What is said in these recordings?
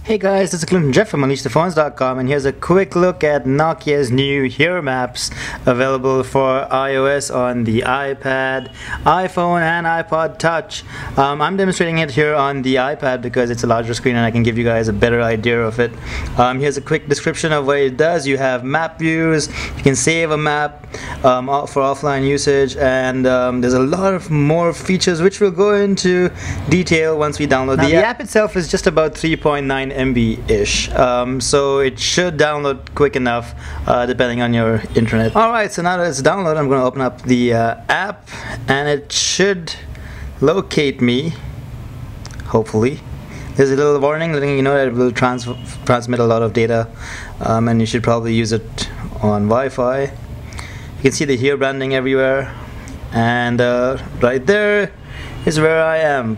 Hey guys, this is Clinton Jeff from UnleashThePhones.com, and here's a quick look at Nokia's new Here Maps, available for iOS on the iPad, iPhone and iPod Touch. I'm demonstrating it here on the iPad because it's a larger screen and I can give you guys a better idea of it. Here's a quick description of what it does. You have map views, you can save a map for offline usage, and there's a lot of more features which we'll go into detail once we download the app. Itself is just about 3.9 MB-ish, so it should download quick enough depending on your internet. Alright, so now that it's downloaded, I'm going to open up the app and it should locate me, hopefully. There's a little warning letting you know that it will transmit a lot of data, and you should probably use it on Wi-Fi. You can see the Here branding everywhere, and right there is where I am.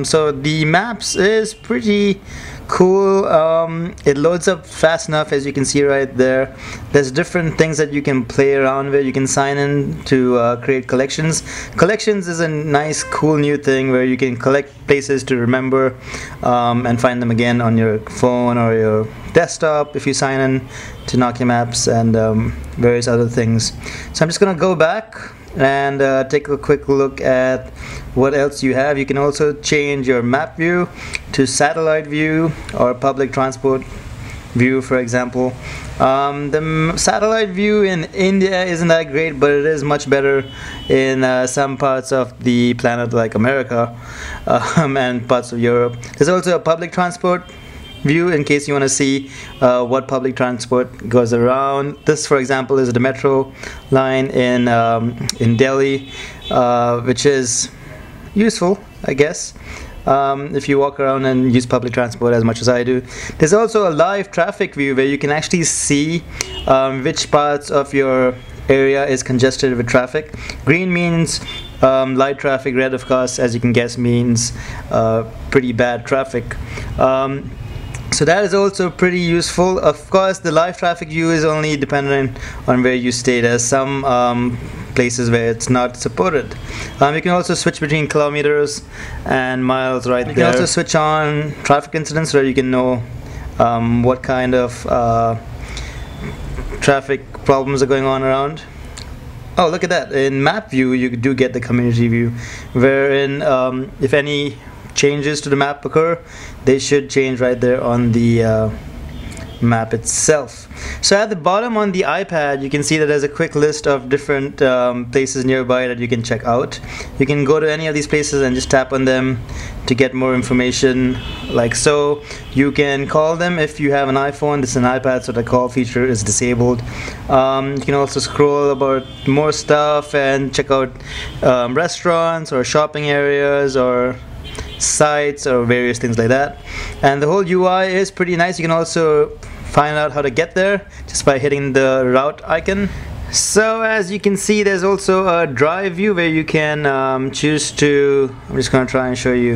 So the maps is pretty cool. It loads up fast enough, as you can see right there. There's different things that you can play around with. You can sign in to create collections. Collections is a nice cool new thing where you can collect places to remember and find them again on your phone or your desktop if you sign in to Nokia Maps, and various other things. So I'm just gonna go back and take a quick look at what else you have. You can also change your map view to satellite view or public transport view, for example. The satellite view in India isn't that great, but it is much better in some parts of the planet like America and parts of Europe. There's also a public transport view in case you want to see what public transport goes around. This, for example, is the metro line in Delhi, which is useful, I guess, if you walk around and use public transport as much as I do. There's also a live traffic view where you can actually see which parts of your area is congested with traffic. Green means light traffic. Red, of course, as you can guess, means pretty bad traffic. So that is also pretty useful. Of course, the live traffic view is only dependent on where you stay. There's some places where it's not supported. You can also switch between kilometers and miles right there. You can also switch on traffic incidents where you can know what kind of traffic problems are going on around. Oh, look at that. In map view, you do get the community view, wherein if any changes to the map occur, they should change right there on the map itself. So at the bottom on the iPad, you can see that there's a quick list of different places nearby that you can check out. You can go to any of these places and just tap on them to get more information, like so. You can call them if you have an iPhone. This is an iPad, so the call feature is disabled. You can also scroll about more stuff and check out restaurants or shopping areas or sites or various things like that. And the whole UI is pretty nice. You can also find out how to get there just by hitting the route icon. So as you can see, there's also a drive view where you can choose to, I'm just going to try and show you,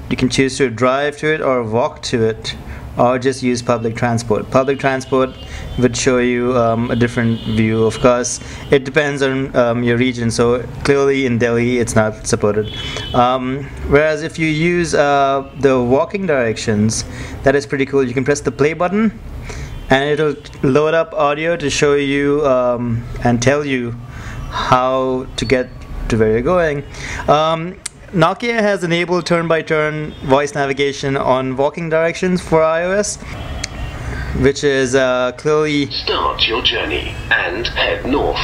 you can choose to drive to it or walk to it, or just use public transport. Public transport would show you a different view. Of course, it depends on your region, so clearly in Delhi it's not supported. Whereas if you use the walking directions, that is pretty cool. You can press the play button and it'll load up audio to show you and tell you how to get to where you're going. Nokia has enabled turn-by-turn voice navigation on walking directions for iOS, which is clearly... Start your journey and head north.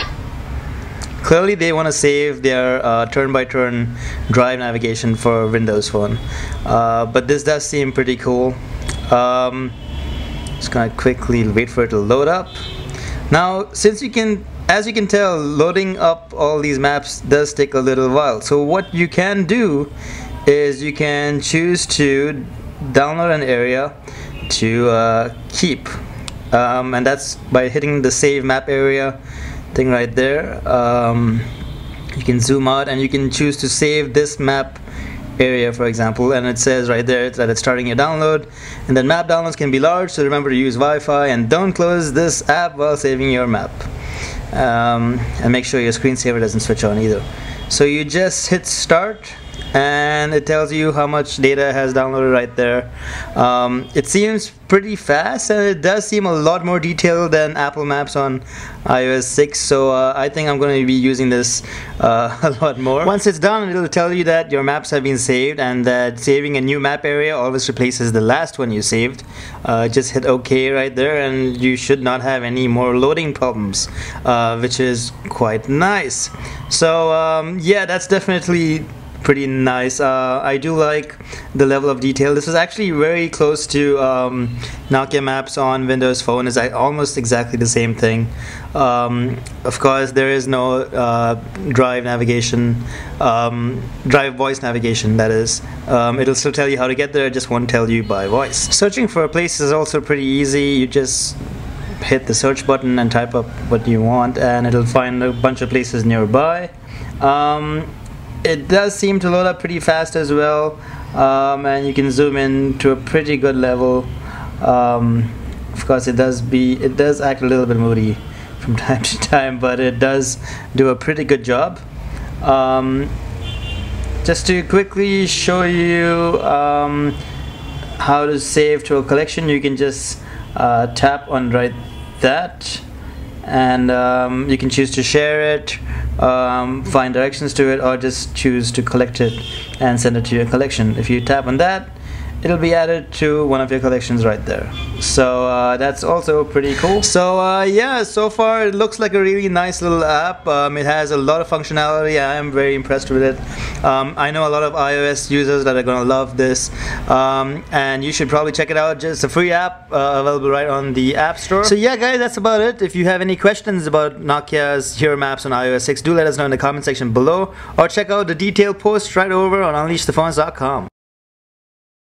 Clearly they want to save their turn-by-turn drive navigation for Windows Phone. But this does seem pretty cool. Just gonna quickly wait for it to load up. Now, since you can, as you can tell, loading up all these maps does take a little while. So what you can do is you can choose to download an area to keep, and that's by hitting the save map area thing right there. You can zoom out and you can choose to save this map area, for example, and it says right there that it's starting your download. And then map downloads can be large, so remember to use Wi-Fi and don't close this app while saving your map. And make sure your screensaver doesn't switch on either. So you just hit start and it tells you how much data has downloaded right there. It seems pretty fast, and it does seem a lot more detailed than Apple Maps on iOS 6, so I think I'm going to be using this a lot more. Once it's done, it'll tell you that your maps have been saved, and that saving a new map area always replaces the last one you saved. Just hit OK right there, and you should not have any more loading problems, which is quite nice. So yeah, that's definitely pretty nice. I do like the level of detail. This is actually very close to Nokia Maps on Windows Phone. It's almost exactly the same thing. Of course, there is no drive navigation, drive voice navigation, that is. It'll still tell you how to get there, it just won't tell you by voice. Searching for a place is also pretty easy. You just hit the search button and type up what you want, and it'll find a bunch of places nearby. It does seem to load up pretty fast as well, and you can zoom in to a pretty good level. Of course, it does act a little bit moody from time to time, but it does do a pretty good job. Just to quickly show you how to save to a collection, you can just tap on right that, and you can choose to share it, find directions to it, or just choose to collect it and send it to your collection. If you tap on that, it'll be added to one of your collections right there. So that's also pretty cool. So yeah, so far it looks like a really nice little app. It has a lot of functionality. I am very impressed with it. I know a lot of iOS users that are gonna love this, and you should probably check it out. Just a free app available right on the App Store. So yeah guys, that's about it. If you have any questions about Nokia's Here Maps on iOS 6, do let us know in the comment section below, or check out the detailed post right over on unleashthephones.com.